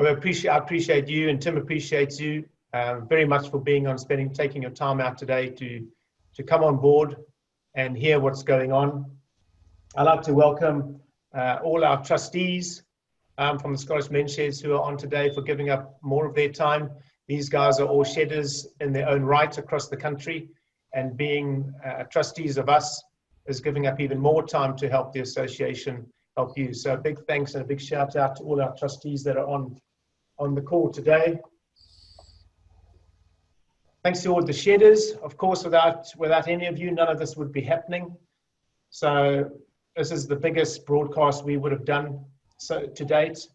I appreciate you, and Tim appreciates you very much for being on, taking your time out today to come on board and hear what's going on. I'd like to welcome all our trustees from the Scottish Men's Sheds who are on today for giving up more of their time. These guys are all shedders in their own right across the country, and being trustees of us is giving up even more time to help the association help you. So a big thanks and a big shout out to all our trustees that are on the call today. Thanks to all the shedders. Of course, without any of you, none of this would be happening. So this is the biggest broadcast we would have done to date,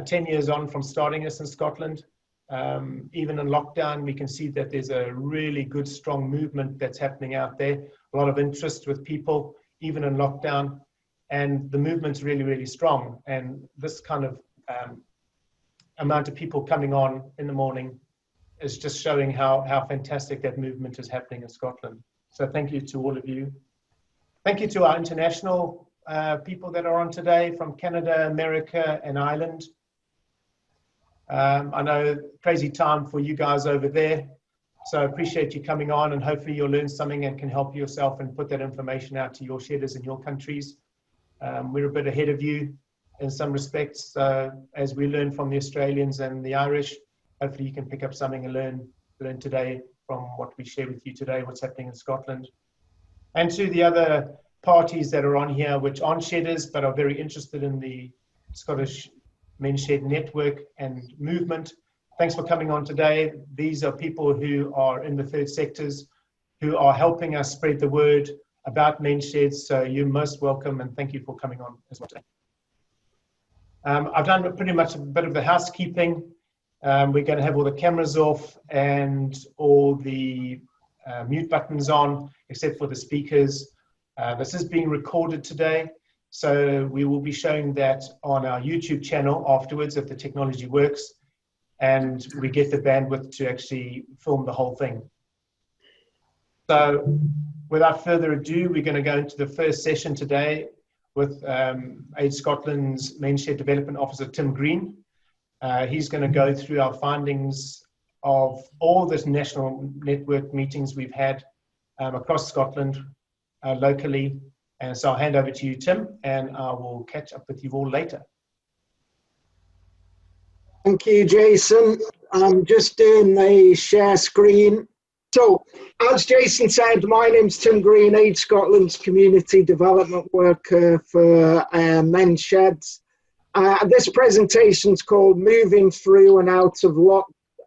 10 years on from starting this in Scotland. Even in lockdown, we can see that there's a really good, strong movement that's happening out there. A lot of interest with people, even in lockdown. And the movement's really, really strong. And this kind of amount of people coming on in the morning is just showing how fantastic that movement is happening in Scotland. So thank you to all of you. Thank you to our international people that are on today from Canada, America, and Ireland. I know crazy time for you guys over there. So I appreciate you coming on, and hopefully you'll learn something and can help yourself and put that information out to your shedders in your countries. We're a bit ahead of you in some respects. So as we learn from the Australians and the Irish, hopefully you can pick up something and learn today from what we share with you today, what's happening in Scotland. And to the other parties that are on here, which aren't shedders, but are very interested in the Scottish Men's Shed network and movement. Thanks for coming on today. These are people who are in the third sectors, who are helping us spread the word about men's sheds. So you're most welcome, and thank you for coming on as well today. I've done pretty much a bit of the housekeeping. We're going to have all the cameras off and all the mute buttons on, except for the speakers. This is being recorded today, so we will be showing that on our YouTube channel afterwards if the technology works and we get the bandwidth to actually film the whole thing. So without further ado, we're going to go into the first session today with Age Scotland's Men's Shed Development Officer, Tim Green. He's going to go through our findings of all this national network meetings we've had across Scotland, locally. And so I'll hand over to you, Tim, and I will catch up with you all later. Thank you, Jason. I'm just doing the share screen. So, as Jason said, my name's Tim Green, Age Scotland's Community Development Worker for Men's Sheds. This presentation's called Moving Through and Out of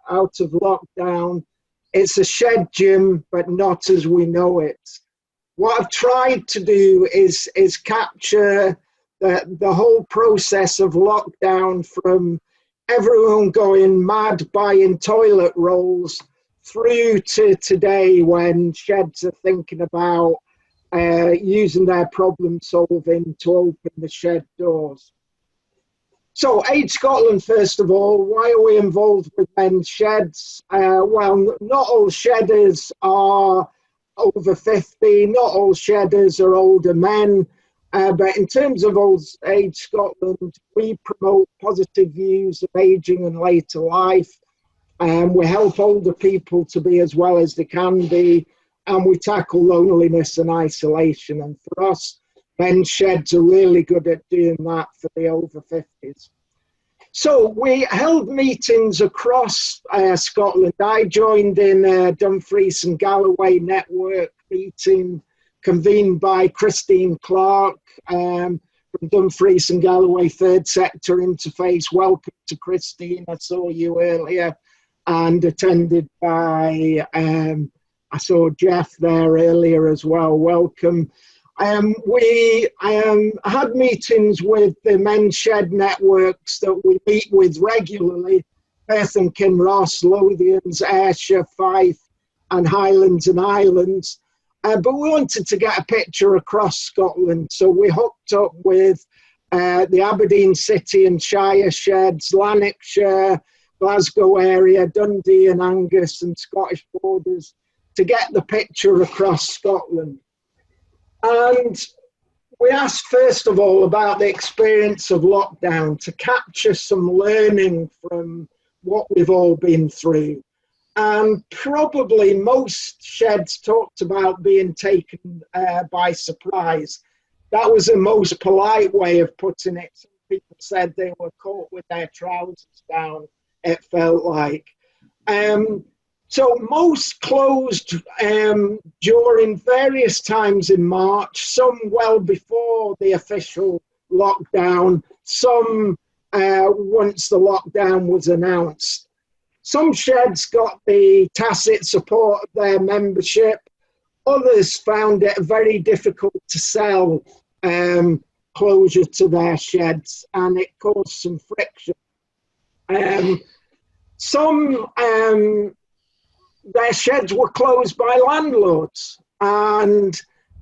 Lockdown. It's a shed gym, but not as we know it. What I've tried to do is capture the whole process of lockdown, from everyone going mad buying toilet rolls through to today when sheds are thinking about using their problem solving to open the shed doors. So Age Scotland, first of all, why are we involved with men's sheds? Well, not all shedders are over 50, not all shedders are older men, but in terms of Age Scotland, we promote positive views of ageing and later life, and we help older people to be as well as they can be, and we tackle loneliness and isolation. And for us, men's sheds are really good at doing that for the over 50s. So we held meetings across Scotland. I joined in Dumfries and Galloway network meeting convened by Christine Clark from Dumfries and Galloway Third Sector Interface. Welcome to Christine, I saw you earlier, and attended by, I saw Jeff there earlier as well, welcome. We had meetings with the men's shed networks that we meet with regularly, Perth and Kinross, Lothians, Ayrshire, Fife and Highlands and Islands. But we wanted to get a picture across Scotland, so we hooked up with the Aberdeen City and Shire sheds, Lanarkshire, Glasgow area, Dundee and Angus and Scottish Borders to get the picture across Scotland. And we asked first of all about the experience of lockdown to capture some learning from what we've all been through. And probably most sheds talked about being taken by surprise. That was the most polite way of putting it. Some people said they were caught with their trousers down, it felt like. So most closed during various times in March, some well before the official lockdown, some once the lockdown was announced. Some sheds got the tacit support of their membership. Others found it very difficult to sell closure to their sheds, and it caused some friction. Some their sheds were closed by landlords, and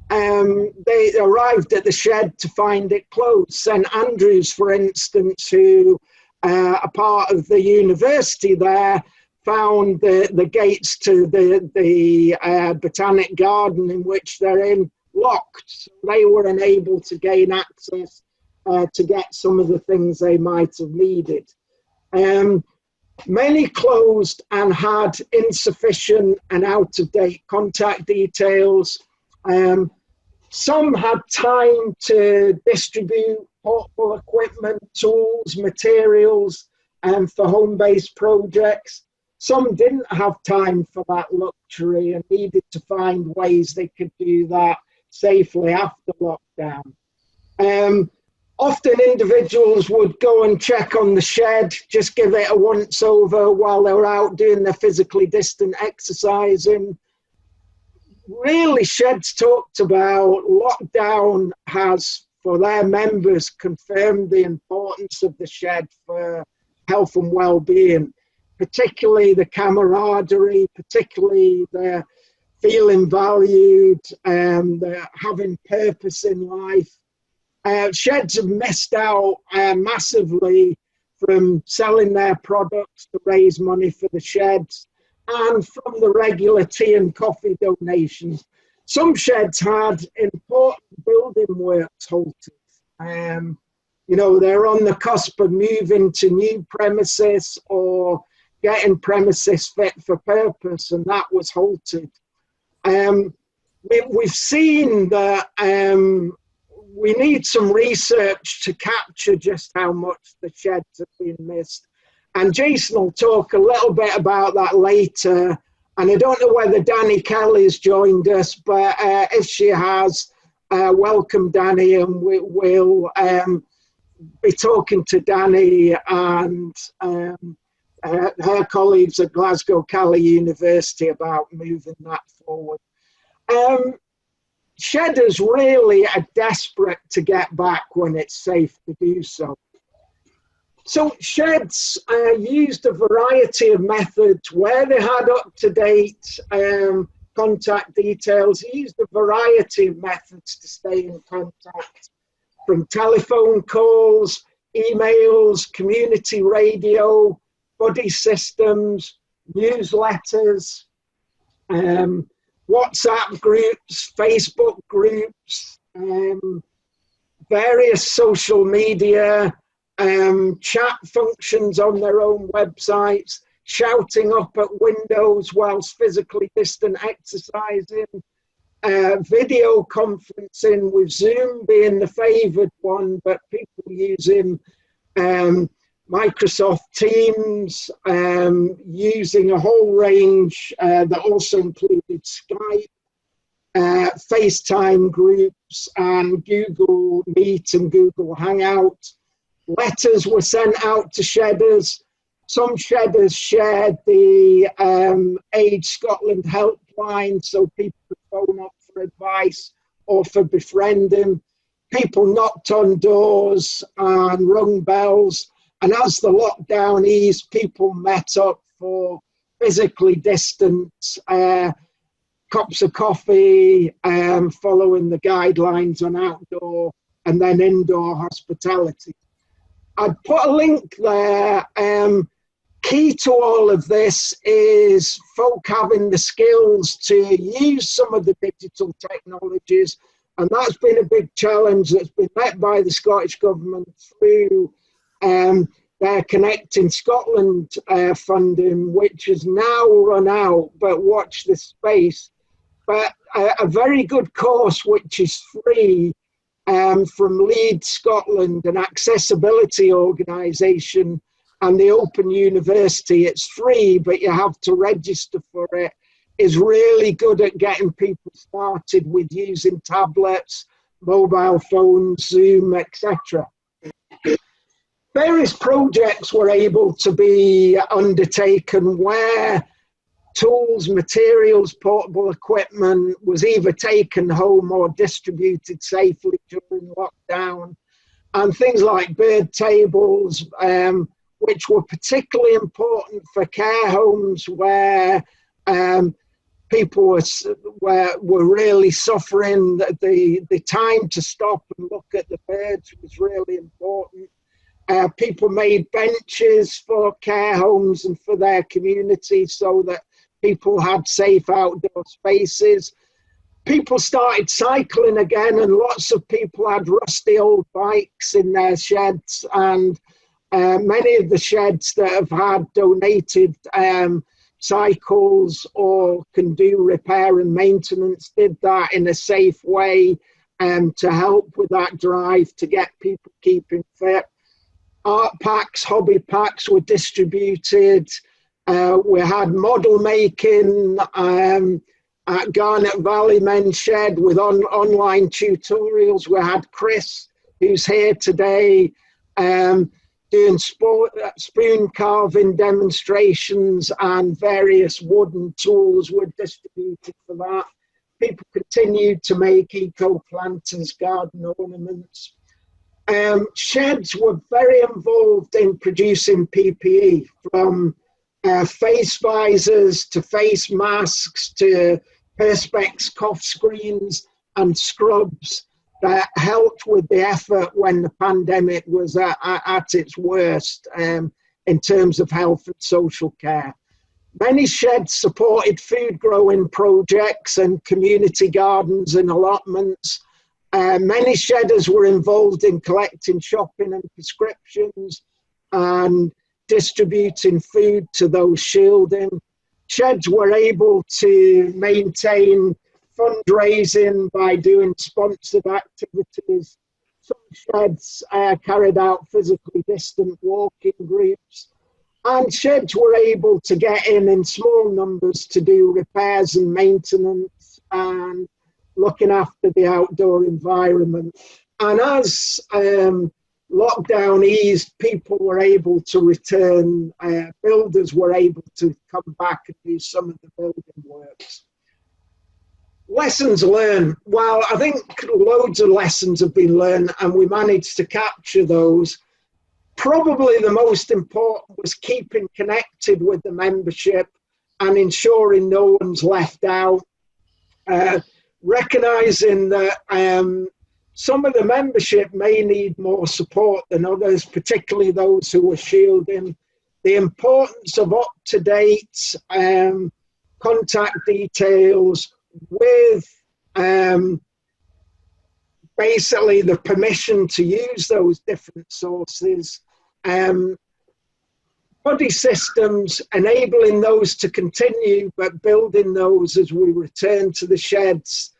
they arrived at the shed to find it closed. St Andrews, for instance, who a part of the university there, found the gates to the botanic garden in which they're in locked. So they were unable to gain access to get some of the things they might have needed. Many closed and had insufficient and out-of-date contact details. Some had time to distribute portable equipment, tools, materials, for home-based projects. Some didn't have time for that luxury and needed to find ways they could do that safely after lockdown. Often individuals would go and check on the shed, just give it a once over while they were out doing their physically distant exercising. Really, sheds talked about lockdown has, for their members, confirmed the importance of the shed for health and well-being, particularly the camaraderie, particularly the feeling valued, the having purpose in life. Sheds have missed out massively from selling their products to raise money for the sheds and from the regular tea and coffee donations. Some sheds had important building works halted. You know, they're on the cusp of moving to new premises or getting premises fit for purpose, and that was halted. We've seen that we need some research to capture just how much the sheds have been missed. And Jason will talk a little bit about that later. And I don't know whether Danny Kelly's joined us, but if she has, welcome Danny, and we'll be talking to Danny and her colleagues at Glasgow Cali University about moving that forward. Shedders really are desperate to get back when it's safe to do so. So sheds used a variety of methods where they had up-to-date contact details. They used a variety of methods to stay in contact, from telephone calls, emails, community radio, buddy systems, newsletters, WhatsApp groups, Facebook groups, various social media, chat functions on their own websites, shouting up at windows whilst physically distant exercising, video conferencing with Zoom being the favoured one, but people using Microsoft Teams, using a whole range that also included Skype, FaceTime groups, and Google Meet and Google Hangout. Letters were sent out to shedders. Some shedders shared the Age Scotland helpline so people could phone up for advice or for befriending. People knocked on doors and rung bells. And as the lockdown eased, people met up for physically distant cups of coffee, following the guidelines on outdoor and then indoor hospitality. I'd put a link there. Key to all of this is folk having the skills to use some of the digital technologies, And that's been a big challenge that's been met by the Scottish Government through their Connecting Scotland funding, which has now run out, but watch this space. But a very good course, which is free, from Leeds, Scotland, an accessibility organisation, and the Open University. It's free, but you have to register for it. Is really good at getting people started with using tablets, mobile phones, Zoom, etc. Various projects were able to be undertaken where tools, materials, portable equipment was either taken home or distributed safely during lockdown. And things like bird tables, which were particularly important for care homes where people were really suffering. The time to stop and look at the birds was really important. People made benches for care homes and for their community so that people had safe outdoor spaces. People started cycling again, and lots of people had rusty old bikes in their sheds, and many of the sheds that have had donated cycles or can do repair and maintenance did that in a safe way to help with that drive to get people keeping fit. Art packs, hobby packs were distributed. We had model making at Garnet Valley Men's Shed with online tutorials. We had Chris, who's here today, doing spoon carving demonstrations, and various wooden tools were distributed for that. People continued to make eco-planters, garden ornaments. Sheds were very involved in producing PPE, from face visors to face masks to Perspex cough screens and scrubs that helped with the effort when the pandemic was at its worst in terms of health and social care. Many sheds supported food growing projects and community gardens and allotments. Many shedders were involved in collecting shopping and prescriptions and distributing food to those shielding. Sheds were able to maintain fundraising by doing sponsored activities. Some sheds carried out physically distant walking groups, and sheds were able to get in small numbers to do repairs and maintenance and looking after the outdoor environment. And as lockdown eased, people were able to return, builders were able to come back and do some of the building works. Lessons learned. Well, I think loads of lessons have been learned, and we managed to capture those. Probably the most important was keeping connected with the membership and ensuring no one's left out. Recognizing that some of the membership may need more support than others, particularly those who are shielding. The importance of up-to-date contact details with basically the permission to use those different sources. Buddy systems, enabling those to continue, but building those as we return to the sheds.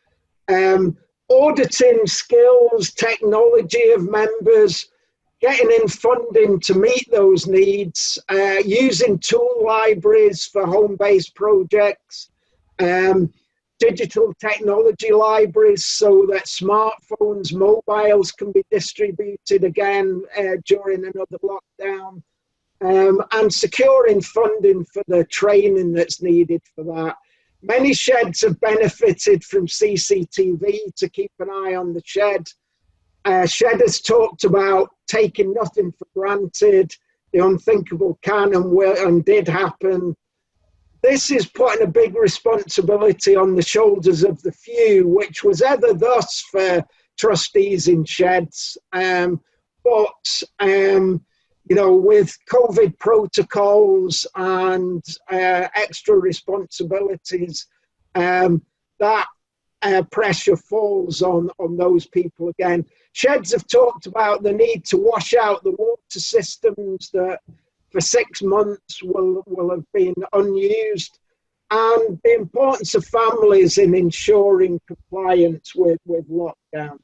Auditing skills, technology of members, getting in funding to meet those needs, using tool libraries for home-based projects, digital technology libraries so that smartphones, mobiles can be distributed again during another lockdown, and securing funding for the training that's needed for that. Many sheds have benefited from CCTV to keep an eye on the shed. Shedders talked about taking nothing for granted. The unthinkable can and will and did happen. This is putting a big responsibility on the shoulders of the few, which was ever thus for trustees in sheds. You know, with COVID protocols and extra responsibilities, that pressure falls on those people again. Sheds have talked about the need to wash out the water systems that for 6 months will have been unused, and the importance of families in ensuring compliance with lockdown.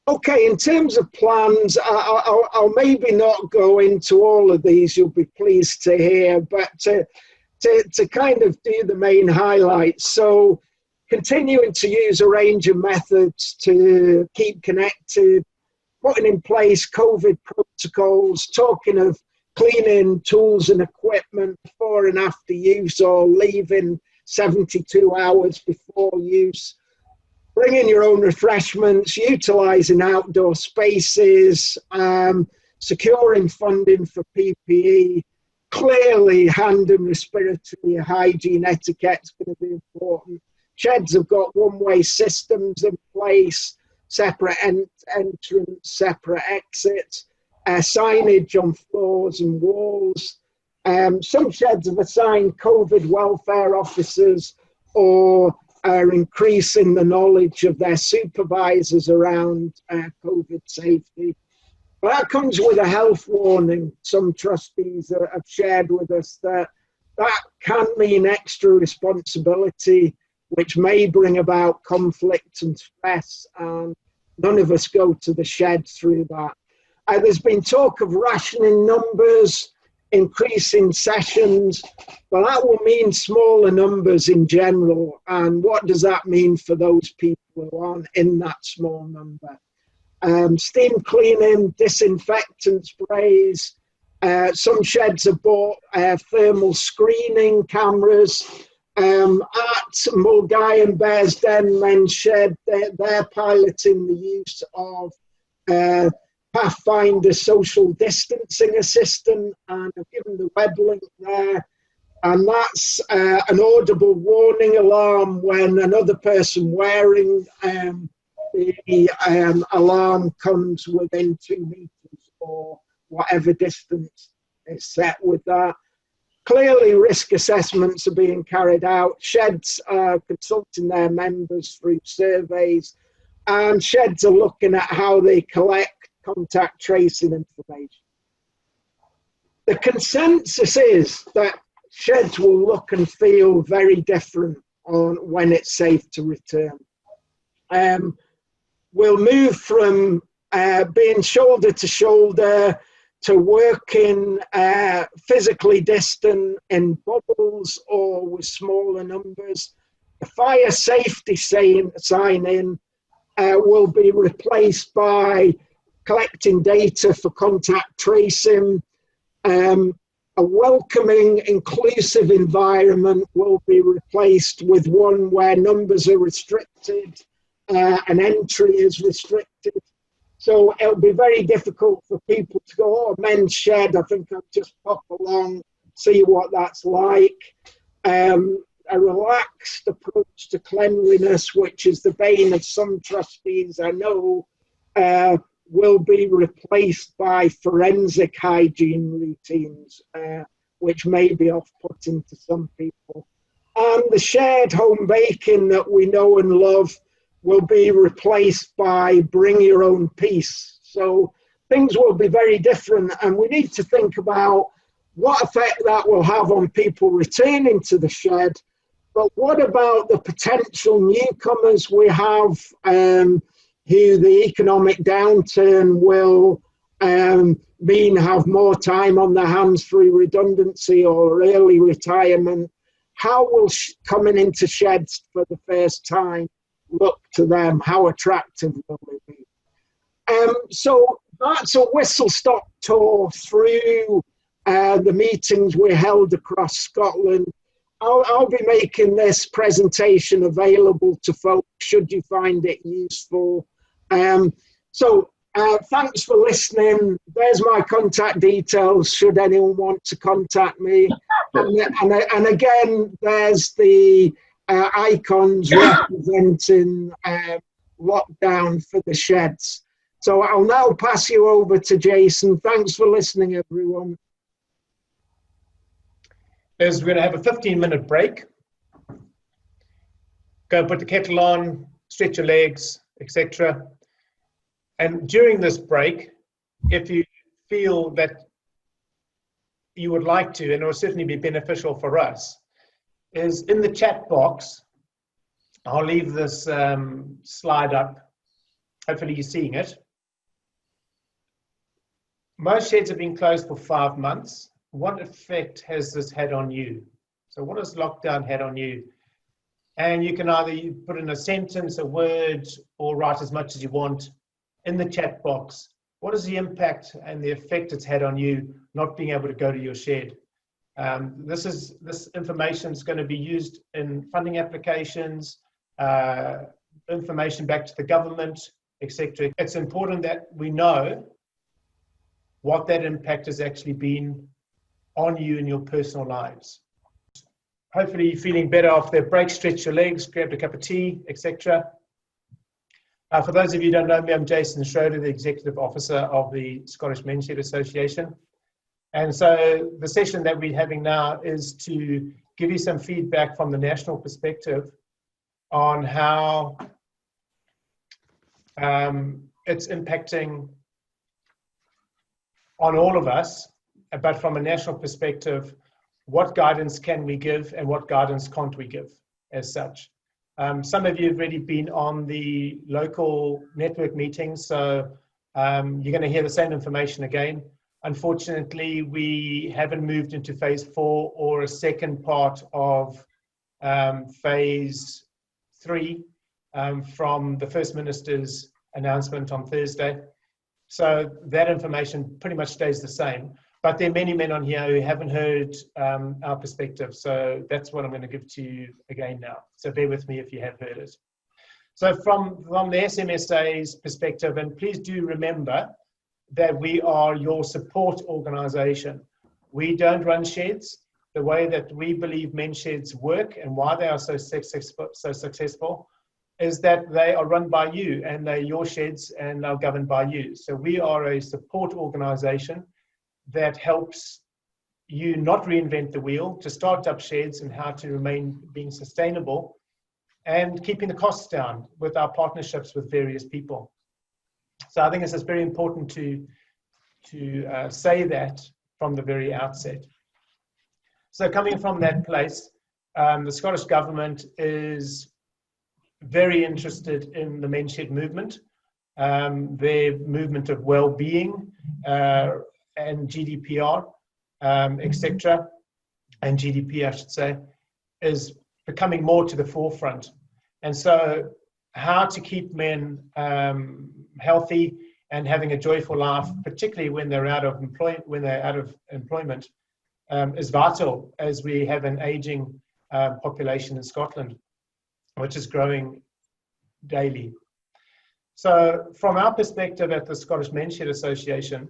Okay, in terms of plans, I'll maybe not go into all of these, you'll be pleased to hear, but to kind of do the main highlights. So continuing to use a range of methods to keep connected, putting in place COVID protocols, talking of cleaning tools and equipment before and after use or leaving 72 hours before use, bringing your own refreshments, utilising outdoor spaces, securing funding for PPE. Clearly, hand and respiratory hygiene etiquette is going to be important. Sheds have got one-way systems in place, separate entrance, separate exits, signage on floors and walls. Some sheds have assigned COVID welfare officers or are increasing the knowledge of their supervisors around COVID safety. But that comes with a health warning. Some trustees have shared with us that can mean extra responsibility, which may bring about conflict and stress, and none of us go to the shed through that. There's been talk of rationing numbers, increasing sessions, but that will mean smaller numbers in general. And what does that mean for those people who aren't in that small number? Steam cleaning, disinfectant sprays. Some sheds have bought thermal screening cameras. At Mulgai and Bears Den Men's Shed, they're piloting the use of Pathfinder social distancing assistant, and I've given the web link there, and that's an audible warning alarm when another person wearing the alarm comes within 2 meters or whatever distance is set with that. Clearly, risk assessments are being carried out. Sheds are consulting their members through surveys, and sheds are looking at how they collect contact tracing information. The consensus is that sheds will look and feel very different on when it's safe to return. We'll move from being shoulder to shoulder to working physically distant in bubbles or with smaller numbers. The fire safety sign-in will be replaced by collecting data for contact tracing. A welcoming, inclusive environment will be replaced with one where numbers are restricted and entry is restricted. So it'll be very difficult for people to go, oh, men's shed, I think I'll just pop along, see what that's like. A relaxed approach to cleanliness, which is the bane of some trustees, I know, will be replaced by forensic hygiene routines, which may be off-putting to some people. And the shared home baking that we know and love will be replaced by bring your own piece. So things will be very different, and we need to think about what effect that will have on people returning to the shed. But what about the potential newcomers we have, who the economic downturn will mean have more time on their hands through redundancy or early retirement? How will coming into sheds for the first time look to them? How attractive will it be? So that's a whistle-stop tour through the meetings we held across Scotland. I'll be making this presentation available to folks should you find it useful. Thanks for listening. There's my contact details should anyone want to contact me. And again, there's the icons representing lockdown for the sheds. So I'll now pass you over to Jason. Thanks for listening, everyone. We're going to have a 15-minute break. go and put the kettle on, stretch your legs, etc. And during this break, if you feel that you would like to, and it will certainly be beneficial for us, is in the chat box. I'll leave this slide up. Hopefully you're seeing it. Most sheds have been closed for 5 months. What effect has this had on you? So what has lockdown had on you? And you can either put in a sentence, a word, or write as much as you want in the chat box. What is the impact and the effect it's had on you not being able to go to your shed? This information is going to be used in funding applications, information back to the government, etc. It's important that we know what that impact has actually been on you in your personal lives. Hopefully you're feeling better after the break. Stretch your legs, grab a cup of tea, etc. For those of you who don't know me, I'm Jason Schroeder, the Executive Officer of the Scottish Men's Shed Association. And so the session that we're having now is to give you some feedback from the national perspective on how it's impacting on all of us, but from a national perspective, what guidance can we give and what guidance can't we give as such. Some of you have already been on the local network meetings, so you're going to hear the same information again. Unfortunately, we haven't moved into phase 4 or a second part of phase 3 from the First Minister's announcement on Thursday. So that information pretty much stays the same. But there are many men on here who haven't heard our perspective. So that's what I'm going to give to you again now. So bear with me if you have heard it. So from the SMSA's perspective, and please do remember that we are your support organization. We don't run sheds. The way that we believe men's sheds work and why they are so successful is that they are run by you and they're your sheds and they're governed by you. So we are a support organization that helps you not reinvent the wheel, to start up sheds and how to remain being sustainable and keeping the costs down with our partnerships with various people. So I think this is very important to say that from the very outset. So coming from that place, the Scottish Government is very interested in the men's shed movement, their movement of well-being and GDPR, etc., and GDP, I should say, is becoming more to the forefront. And so how to keep men healthy and having a joyful life, particularly when they're out of employment, is vital as we have an aging population in Scotland, which is growing daily. So from our perspective at the Scottish Men's Shed Association,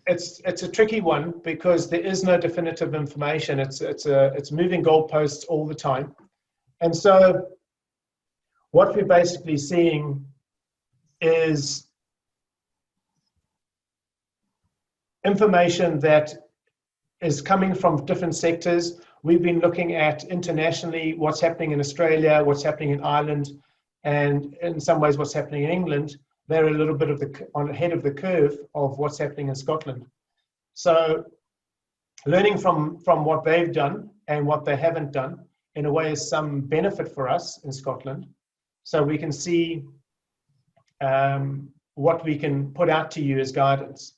it's a tricky one because there is no definitive information. It's moving goalposts all the time. And so what we're basically seeing is information that is coming from different sectors. We've been looking at internationally what's happening in Australia, what's happening in Ireland, and in some ways what's happening in England. They're a little bit ahead of the curve of what's happening in Scotland. So learning from what they've done and what they haven't done in a way is some benefit for us in Scotland. So we can see what we can put out to you as guidance.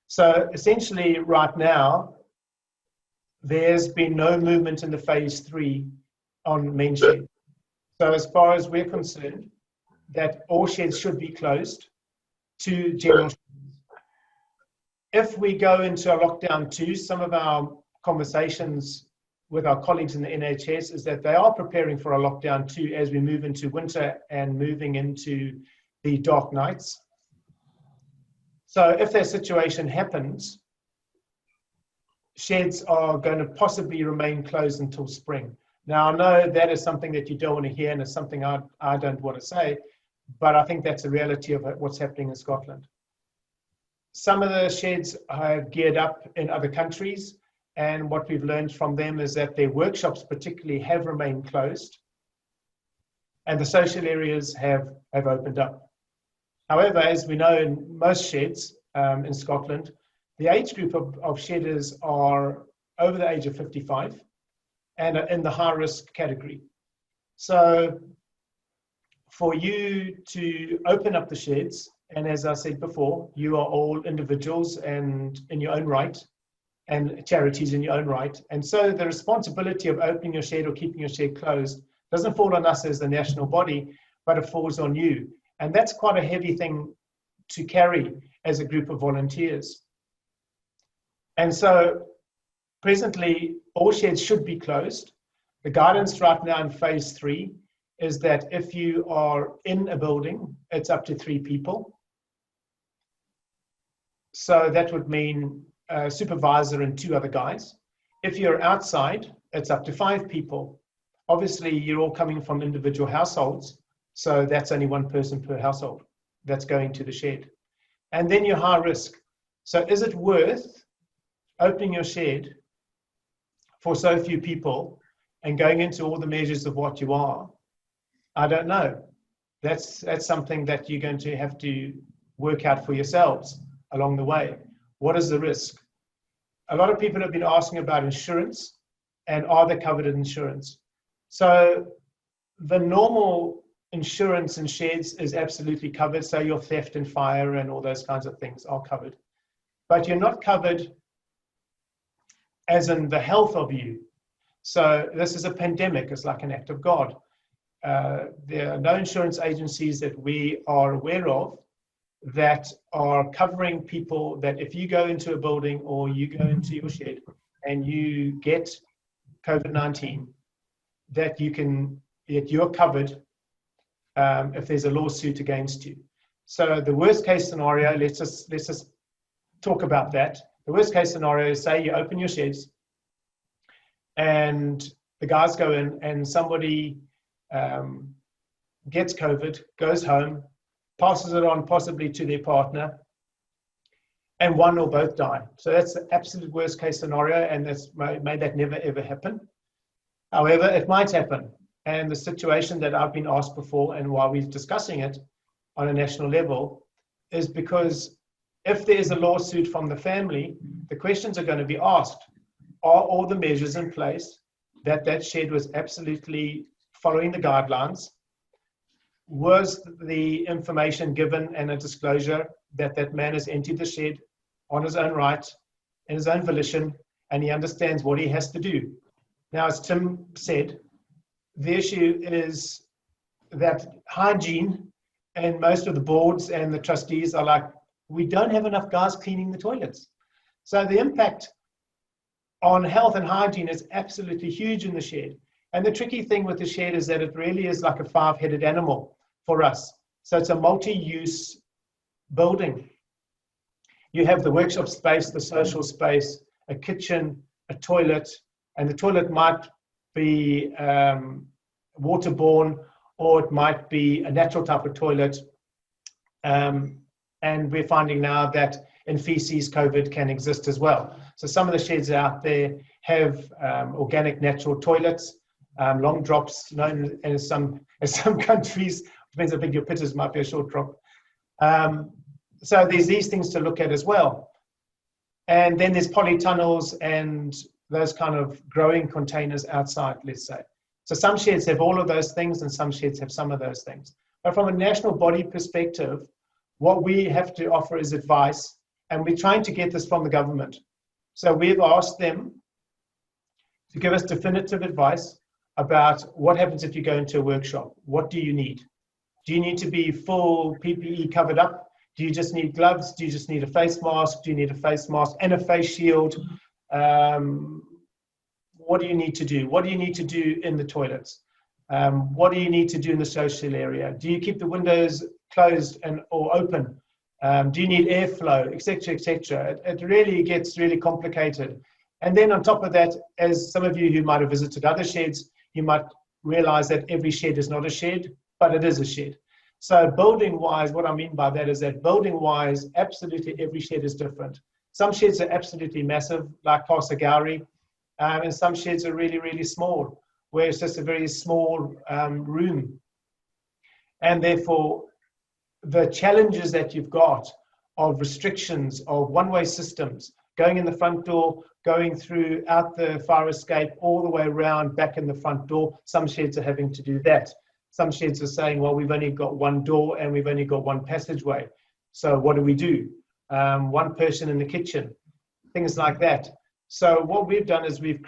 So essentially right now, there's been no movement in the phase 3 on men's shed. So as far as we're concerned, that all sheds should be closed to general sheds. If we go into a lockdown 2, some of our conversations with our colleagues in the NHS is that they are preparing for a lockdown 2 as we move into winter and moving into the dark nights. So if that situation happens, sheds are going to possibly remain closed until spring. Now, I know that is something that you don't want to hear and it's something I don't want to say, but I think that's a reality of what's happening in Scotland. Some of the sheds are geared up in other countries, and what we've learned from them is that their workshops particularly have remained closed. and the social areas have opened up. However, as we know in most sheds in Scotland, the age group of shedders are over the age of 55 and are in the high risk category. So for you to open up the sheds, and as I said before, you are all individuals and in your own right, and charities in your own right. And so the responsibility of opening your shed or keeping your shed closed doesn't fall on us as the national body, but it falls on you. And that's quite a heavy thing to carry as a group of volunteers. And so presently, all sheds should be closed. The guidance right now in phase 3 is that if you are in a building, it's up to 3 people. So that would mean a supervisor and 2 other guys. If you're outside, it's up to 5 people. Obviously, you're all coming from individual households, so that's only 1 person per household that's going to the shed. And then you're high risk. So is it worth opening your shed for so few people and going into all the measures of what you are? I don't know. That's something that you're going to have to work out for yourselves along the way. What is the risk? A lot of people have been asking about insurance and are they covered in insurance? So the normal insurance in sheds is absolutely covered. So your theft and fire and all those kinds of things are covered. But you're not covered as in the health of you. So this is a pandemic. It's like an act of God. There are no insurance agencies that we are aware of that are covering people that if you go into a building or you go into your shed and you get COVID-19, that you're covered if there's a lawsuit against you. So the worst case scenario, let's just talk about that. The worst case scenario is, say you open your sheds and the guys go in and somebody gets COVID, goes home, passes it on possibly to their partner, and 1 or both die. So that's the absolute worst case scenario, and that's may that never ever happen. However, it might happen. And the situation that I've been asked before and why we're discussing it on a national level is because if there's a lawsuit from the family, the questions are going to be asked. Are all the measures in place that shed was absolutely following the guidelines? Was the information given and a disclosure that man has entered the shed on his own right, in his own volition, and he understands what he has to do? Now, as Tim said, the issue is that hygiene and most of the boards and the trustees are like, we don't have enough guys cleaning the toilets. So the impact on health and hygiene is absolutely huge in the shed. And the tricky thing with the shed is that it really is like a 5-headed animal for us. So it's a multi-use building. You have the workshop space, the social space, a kitchen, a toilet, and the toilet might be waterborne or it might be a natural type of toilet. And we're finding now that in feces, COVID can exist as well. So some of the sheds out there have organic natural toilets, long drops, known as some countries, depends how big your pit is, might be a short drop. So there's these things to look at as well. And then there's polytunnels and those kind of growing containers outside, let's say. So some sheds have all of those things and some sheds have some of those things. But from a national body perspective, what we have to offer is advice, and we're trying to get this from the government. So we've asked them to give us definitive advice about what happens if you go into a workshop. What do you need? Do you need to be full PPE covered up? Do you just need gloves? Do you just need a face mask? Do you need a face mask and a face shield? What do you need to do? What do you need to do in the toilets? What do you need to do in the social area? Do you keep the windows closed or open? Do you need airflow, etc., etc.? It really gets really complicated. And then on top of that, as some of you who might have visited other sheds, you might realize that every shed is not a shed, but it is a shed. So building-wise, what I mean by that is that building-wise, absolutely every shed is different. Some sheds are absolutely massive, like Castle Gowrie, and some sheds are really, really small, where it's just a very small room. And therefore, the challenges that you've got of restrictions, of one-way systems, going in the front door, going through, out the fire escape, all the way around, back in the front door. Some sheds are having to do that. Some sheds are saying, well, we've only got one door and we've only got one passageway. So what do we do? One person in the kitchen, things like that. So what we've done is we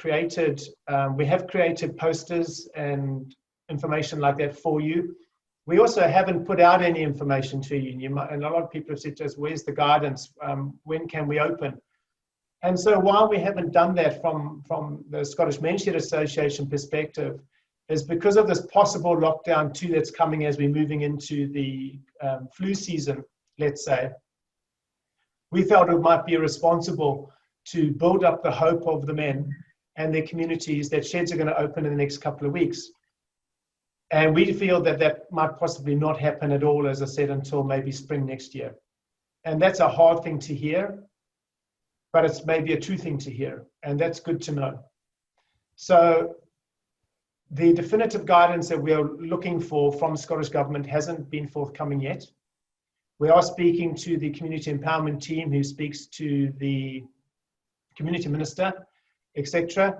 have created posters and information like that for you. We also haven't put out any information to you. And a lot of people have said to us, where's the guidance? When can we open? And so while we haven't done that from the Scottish Men's Shed Association perspective, is because of this possible lockdown 2 that's coming as we're moving into the flu season, let's say, we felt it might be irresponsible to build up the hope of the men and their communities that sheds are going to open in the next couple of weeks. And we feel that that might possibly not happen at all, as I said, until maybe spring next year. And that's a hard thing to hear, but it's maybe a true thing to hear, and that's good to know. So the definitive guidance that we are looking for from Scottish Government hasn't been forthcoming yet. We are speaking to the Community Empowerment team, who speaks to the Community Minister, etc.,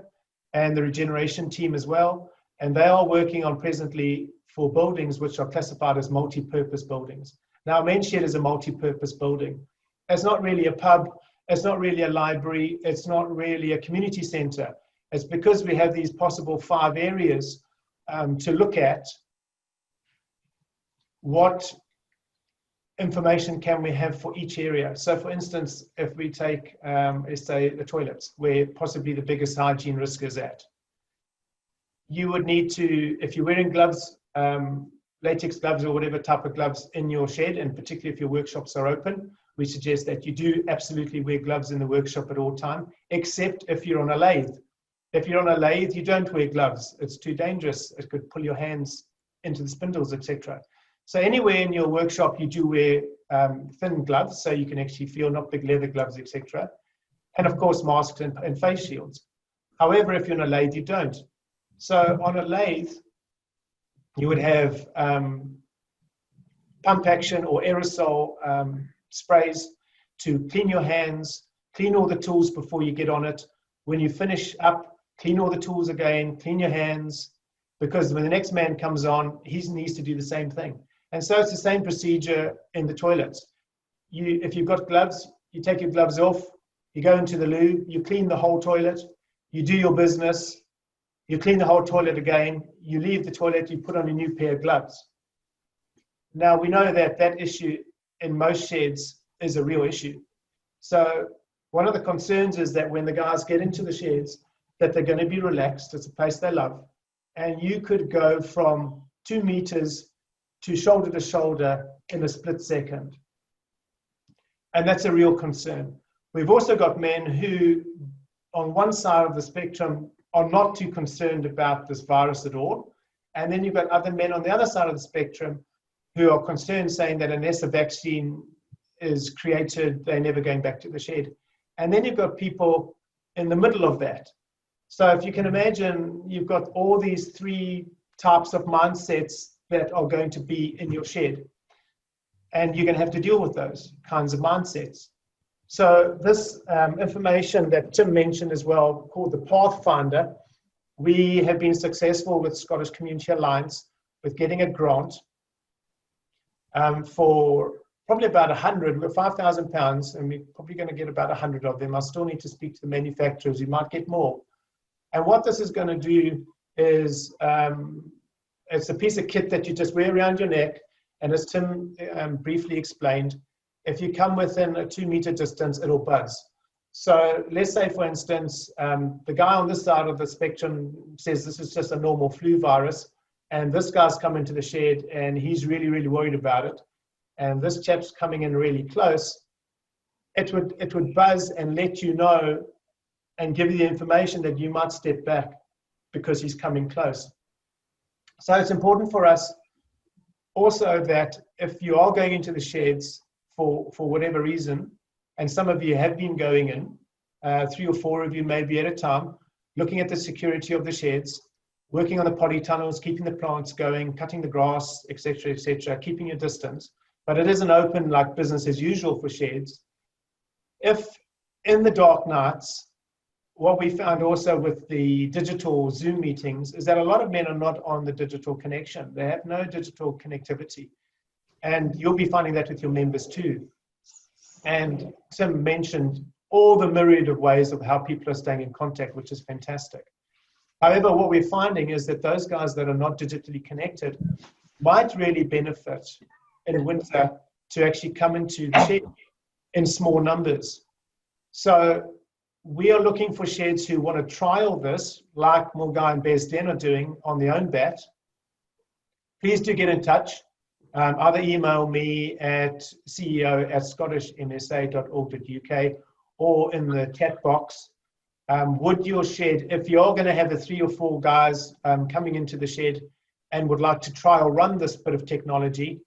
and the Regeneration team as well. And they are working on presently for buildings which are classified as multi-purpose buildings. Now, a men's shed is a multi-purpose building. It's not really a pub, it's not really a library, it's not really a community centre. It's because we have these possible 5 areas to look at. What information can we have for each area? So for instance, if we take, let's say, the toilets, where possibly the biggest hygiene risk is at, you would need to, if you're wearing gloves, latex gloves or whatever type of gloves in your shed, and particularly if your workshops are open, we suggest that you do absolutely wear gloves in the workshop at all time, except if you're on a lathe. If you're on a lathe, you don't wear gloves. It's too dangerous. It could pull your hands into the spindles, etc. So anywhere in your workshop, you do wear thin gloves, so you can actually feel, not big leather gloves, etc. And of course, masks and face shields. However, if you're on a lathe, you don't. So on a lathe, you would have pump action or aerosol sprays to clean your hands, clean all the tools before you get on it. When you finish up, clean all the tools again, clean your hands, because when the next man comes on, he needs to do the same thing. And so it's the same procedure in the toilets. If you've got gloves, you take your gloves off, you go into the loo, you clean the whole toilet, you do your business, you clean the whole toilet again, you leave the toilet, you put on a new pair of gloves. Now, we know that that issue in most sheds is a real issue. So one of the concerns is that when the guys get into the sheds, that they're going to be relaxed. It's a place they love. And you could go from 2 meters to shoulder in a split second. And that's a real concern. We've also got men who, on one side of the spectrum, are not too concerned about this virus at all. And then you've got other men on the other side of the spectrum who are concerned, saying that unless a vaccine is created, they're never going back to the shed. And then you've got people in the middle of that. So if you can imagine, you've got all these 3 types of mindsets that are going to be in your shed. And you're going to have to deal with those kinds of mindsets. So this information that Tim mentioned as well, called the Pathfinder, we have been successful with Scottish Community Alliance with getting a grant for probably about 100, we're £5,000, and we're probably going to get about 100 of them. I still need to speak to the manufacturers. We might get more. And what this is going to do is, it's a piece of kit that you just wear around your neck. And as Tim briefly explained, if you come within a 2 meter distance, it'll buzz. So let's say, for instance, the guy on this side of the spectrum says this is just a normal flu virus, and this guy's come into the shed and he's really, really worried about it. And this chap's coming in really close. It would buzz and let you know and give you the information that you might step back because he's coming close. So it's important for us also that if you are going into the sheds for whatever reason, and some of you have been going in, 3 or 4 of you maybe at a time, looking at the security of the sheds, working on the polytunnels, keeping the plants going, cutting the grass, etc., keeping your distance. But it is an open, like business as usual for sheds. If in the dark nights, what we found also with the digital Zoom meetings is that a lot of men are not on the digital connection. They have no digital connectivity. And you'll be finding that with your members too. And Tim mentioned all the myriad of ways of how people are staying in contact, which is fantastic. However, what we're finding is that those guys that are not digitally connected might really benefit in winter to actually come into the shed in small numbers. So we are looking for sheds who want to trial this, like Mulgai and Besden are doing on their own bat. Please do get in touch. Either email me at ceo@scottishmsa.org.uk or in the chat box. Would your shed, if you're going to have the 3 or 4 guys coming into the shed and would like to trial run this bit of technology,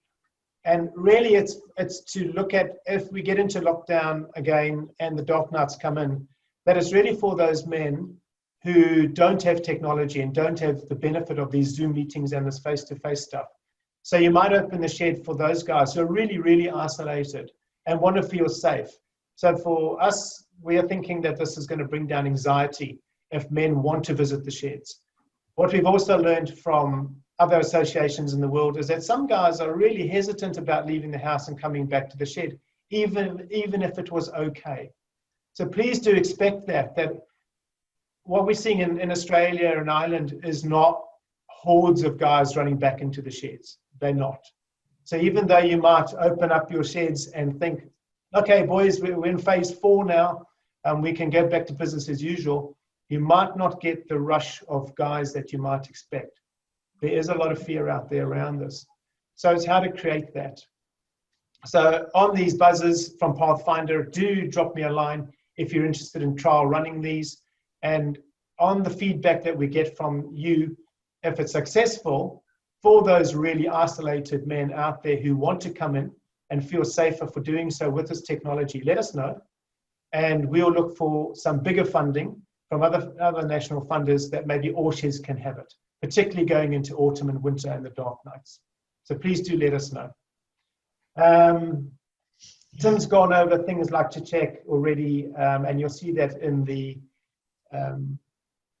and really it's to look at, if we get into lockdown again and the dark nights come in, that is really for those men who don't have technology and don't have the benefit of these Zoom meetings and this face-to-face stuff. So you might open the shed for those guys who are really, really isolated and want to feel safe. So for us, we are thinking that this is going to bring down anxiety if men want to visit the sheds. What we've also learned from other associations in the world is that some guys are really hesitant about leaving the house and coming back to the shed, even if it was okay. So please do expect that what we're seeing in Australia and Ireland is not hordes of guys running back into the sheds. They're not. So even though you might open up your sheds and think, okay, boys, we're in phase 4 now, we can go back to business as usual, you might not get the rush of guys that you might expect. There is a lot of fear out there around this. So it's how to create that. So on these buzzers from Pathfinder, do drop me a line if you're interested in trial running these. And on the feedback that we get from you, if it's successful, for those really isolated men out there who want to come in and feel safer for doing so with this technology, let us know. And we'll look for some bigger funding from other national funders that maybe all sheds can have it, particularly going into autumn and winter and the dark nights. So please do let us know. Tim's gone over things like to check already, and you'll see that in the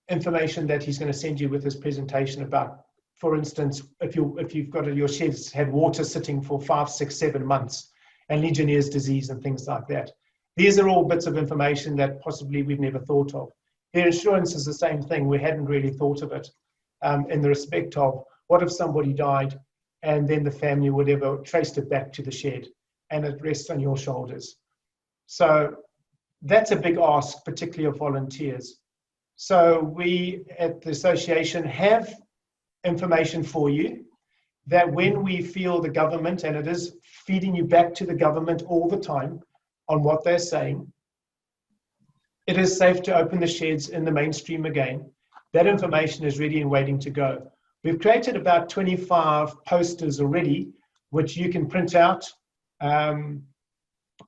information that he's going to send you with his presentation about, for instance, if you've got your sheds had water sitting for 5, 6, 7 months, and Legionnaire's disease and things like that. These are all bits of information that possibly we've never thought of. Their insurance is the same thing. We hadn't really thought of it in the respect of what if somebody died and then the family would ever traced it back to the shed, and it rests on your shoulders. So that's a big ask, particularly of volunteers. So we at the association have information for you that when we feel the government, and it is feeding you back to the government all the time on what they're saying, it is safe to open the sheds in the mainstream again. That information is ready and waiting to go. We've created about 25 posters already, which you can print out and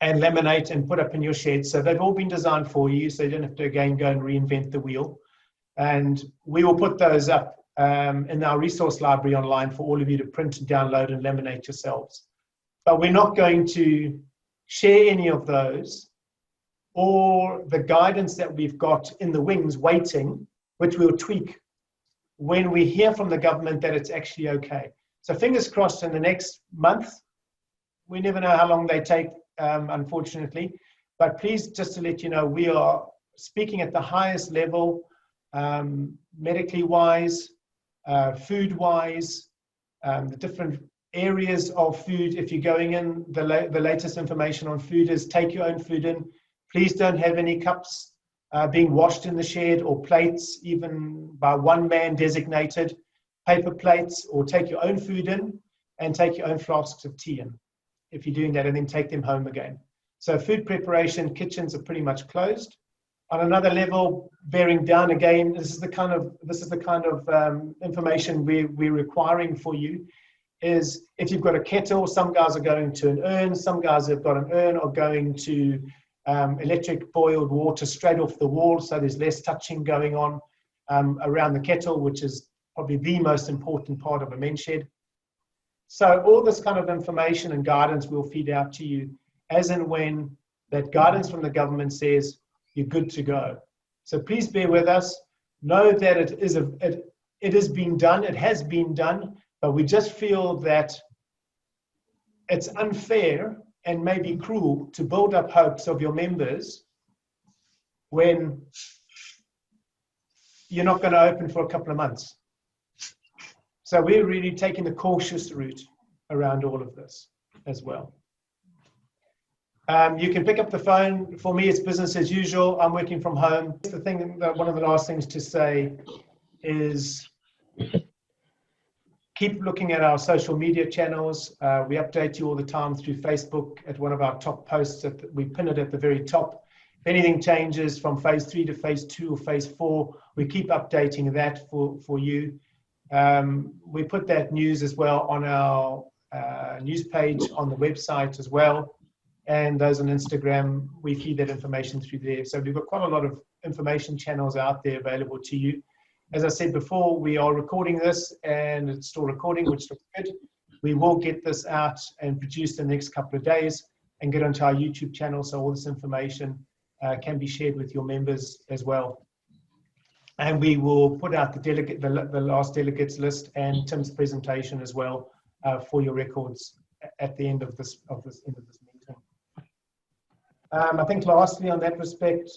laminate and put up in your shed. So they've all been designed for you, so you don't have to again go and reinvent the wheel. And we will put those up in our resource library online for all of you to print, download, and laminate yourselves. But we're not going to share any of those or the guidance that we've got in the wings waiting, which we'll tweak when we hear from the government that it's actually okay. So fingers crossed in the next month. We never know how long they take, unfortunately. But please, just to let you know, we are speaking at the highest level, medically wise, food wise, the different areas of food. If you're going in, the latest information on food is take your own food in. Please don't have any cups being washed in the shed or plates, even by one man designated, paper plates, or take your own food in and take your own flasks of tea in if you're doing that, and then take them home again. So food preparation, kitchens are pretty much closed. On another level, bearing down again, this is the kind of information we're requiring for you, is if you've got a kettle, some guys are going to an urn, some guys have got an urn or going to electric boiled water straight off the wall, so there's less touching going on around the kettle, which is probably the most important part of a men's shed. So all this kind of information and guidance will feed out to you as and when that guidance from the government says you're good to go. So please bear with us. Know that it is being done. It has been done, but we just feel that it's unfair and maybe cruel to build up hopes of your members when you're not going to open for a couple of months. So we're really taking the cautious route around all of this as well. You can pick up the phone. For me, it's business as usual. I'm working from home. The thing, one of the last things to say is keep looking at our social media channels. We update you all the time through Facebook at one of our top posts. We pin it at the very top. If anything changes from phase 3 to phase 2 or phase 4, we keep updating that for you. We put that news as well on our news page on the website as well. And those on Instagram, we feed that information through there. So we've got quite a lot of information channels out there available to you. As I said before, we are recording this and it's still recording, which looks good. We will get this out and produced in the next couple of days and get onto our YouTube channel so all this information can be shared with your members as well. And we will put out the last delegates list and Tim's presentation as well for your records at the end of this meeting. I think lastly on that respect,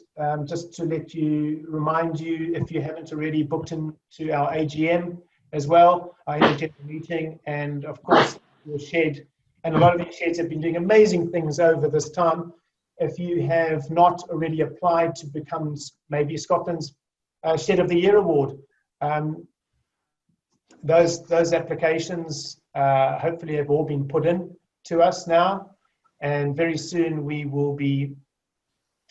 just to remind you, if you haven't already booked into our AGM as well, our annual meeting, and of course your shed, and a lot of your sheds have been doing amazing things over this time. If you have not already applied to become maybe Scotland's Shed of the Year award, those applications hopefully have all been put in to us now. And very soon we will be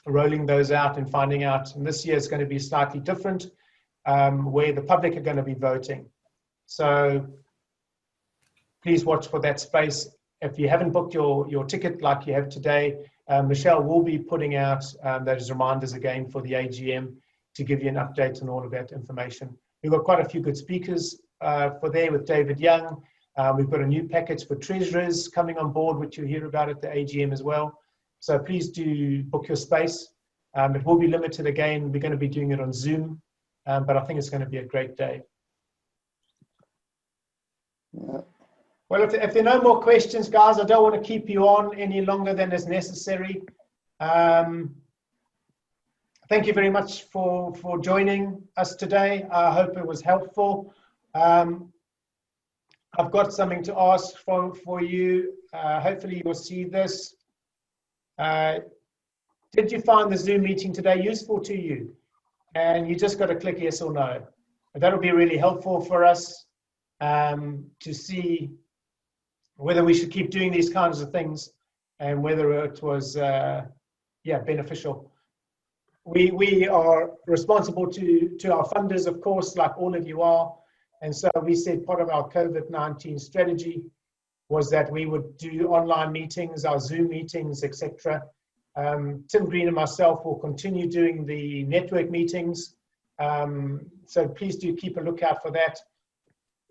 rolling those out and finding out. And this year is going to be slightly different, where the public are going to be voting. So please watch for that space. If you haven't booked your ticket like you have today, Michelle will be putting out those reminders again for the AGM to give you an update on all of that information. We've got quite a few good speakers for there with David Young. We've got a new package for treasurers coming on board, which you'll hear about at the AGM as well. So please do book your space. It will be limited again. We're going to be doing it on Zoom, but I think it's going to be a great day. Yeah. Well, if there are no more questions, guys, I don't want to keep you on any longer than is necessary. Thank you very much for joining us today. I hope it was helpful. I've got something to ask for you. Hopefully you'll see this. Did you find the Zoom meeting today useful to you? And you just got to click yes or no. That'll be really helpful for us to see whether we should keep doing these kinds of things and whether it was beneficial. We are responsible to our funders, of course, like all of you are. And so we said part of our COVID-19 strategy was that we would do online meetings, our Zoom meetings, etc. Tim Green and myself will continue doing the network meetings. So please do keep a lookout for that.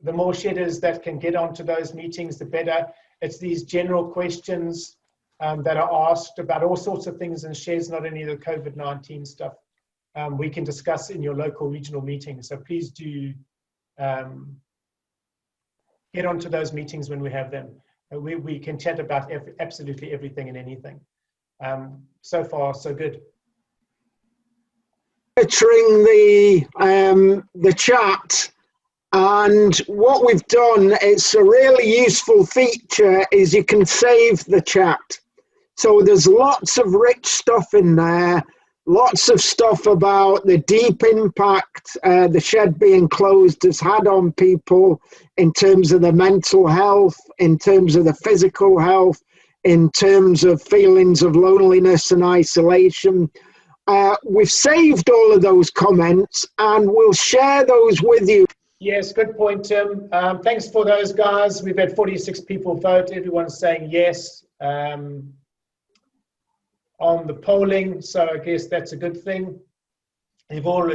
The more shedders that can get onto those meetings, the better. It's these general questions that are asked about all sorts of things in sheds, not only the COVID-19 stuff. We can discuss in your local regional meetings. So please do get onto those meetings when we have them. We can chat about absolutely everything and anything. So far, so good. Monitoring the chat, and what we've done, it's a really useful feature, is you can save the chat. So there's lots of rich stuff in there. Lots of stuff about the deep impact the shed being closed has had on people in terms of the mental health, in terms of the physical health, in terms of feelings of loneliness and isolation. We've saved all of those comments and we'll share those with you. Yes, good point, Tim. Thanks for those guys. We've had 46 people vote. Everyone's saying yes on the polling, so I guess that's a good thing. You've all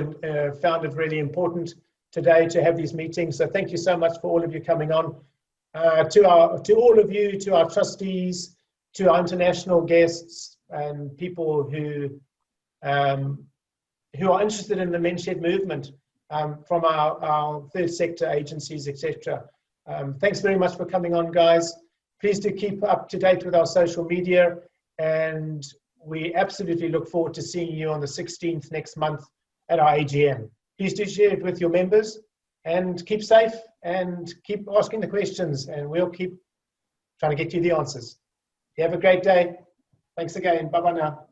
found it really important. today to have these meetings. So thank you so much for all of you coming on. To all of you, to our trustees, to our international guests and people who are interested in the MenShed movement, from our third sector agencies, etc. Thanks very much for coming on, guys. Please do keep up to date with our social media, and we absolutely look forward to seeing you on the 16th next month at our AGM. Please do share it with your members, and keep safe and keep asking the questions, and we'll keep trying to get you the answers. You have a great day. Thanks again. Bye-bye now.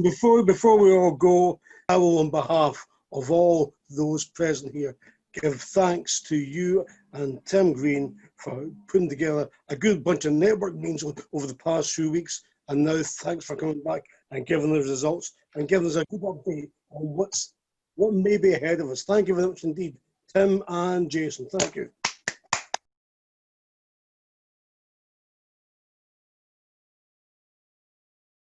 Before we all go, I will, on behalf of all those present here, give thanks to you and Tim Green for putting together a good bunch of network meetings over the past few weeks. And now thanks for coming back and giving us results and giving us a good update on what may be ahead of us. Thank you very much indeed, Tim and Jason. Thank you.